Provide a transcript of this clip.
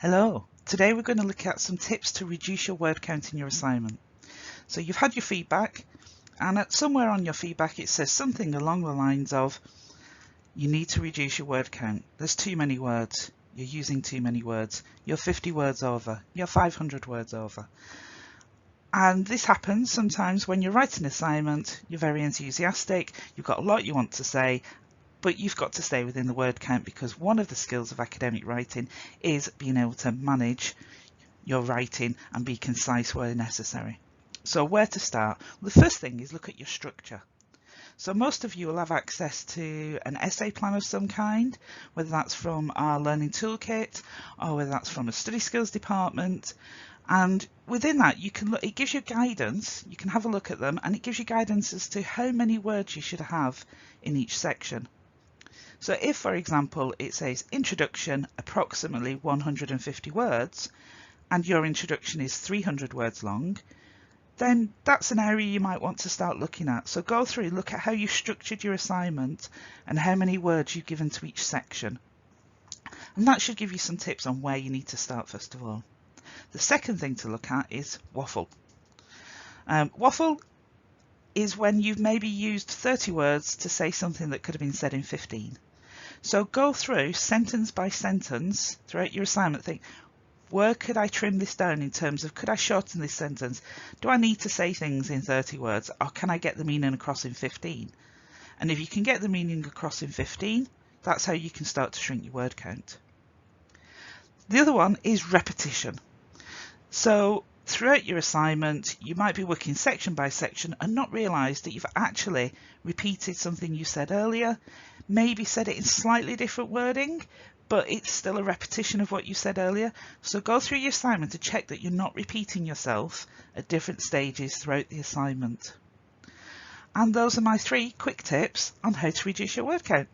Hello, today we're going to look at some tips to reduce your word count in your assignment. So you've had your feedback, and somewhere on your feedback it says something along the lines of, you need to reduce your word count. There's too many words. You're using too many words. You're 50 words over. You're 500 words over. And this happens sometimes when you're writing an assignment, you're very enthusiastic, you've got a lot you want to say, but you've got to stay within the word count, because one of the skills of academic writing is being able to manage your writing and be concise where necessary. So where to start? Well, the first thing is look at your structure. So most of you will have access to an essay plan of some kind, whether that's from our learning toolkit or whether that's from a study skills department. And within that, you can look, it gives you guidance, you can have a look at them, and it gives you guidance as to how many words you should have in each section. So if, for example, it says introduction, approximately 150 words, and your introduction is 300 words long, then that's an area you might want to start looking at. So go through, look at how you structured your assignment and how many words you've given to each section. And that should give you some tips on where you need to start first of all. The second thing to look at is waffle. Waffle is when you've maybe used 30 words to say something that could have been said in 15. So go through sentence by sentence throughout your assignment, think, where could I trim this down in terms of, could I shorten this sentence? Do I need to say things in 30 words, or can I get the meaning across in 15? And if you can get the meaning across in 15, that's how you can start to shrink your word count. The other one is repetition. So throughout your assignment, you might be working section by section and not realise that you've actually repeated something you said earlier, maybe said it in slightly different wording, but it's still a repetition of what you said earlier. So go through your assignment to check that you're not repeating yourself at different stages throughout the assignment. And those are my 3 quick tips on how to reduce your word count.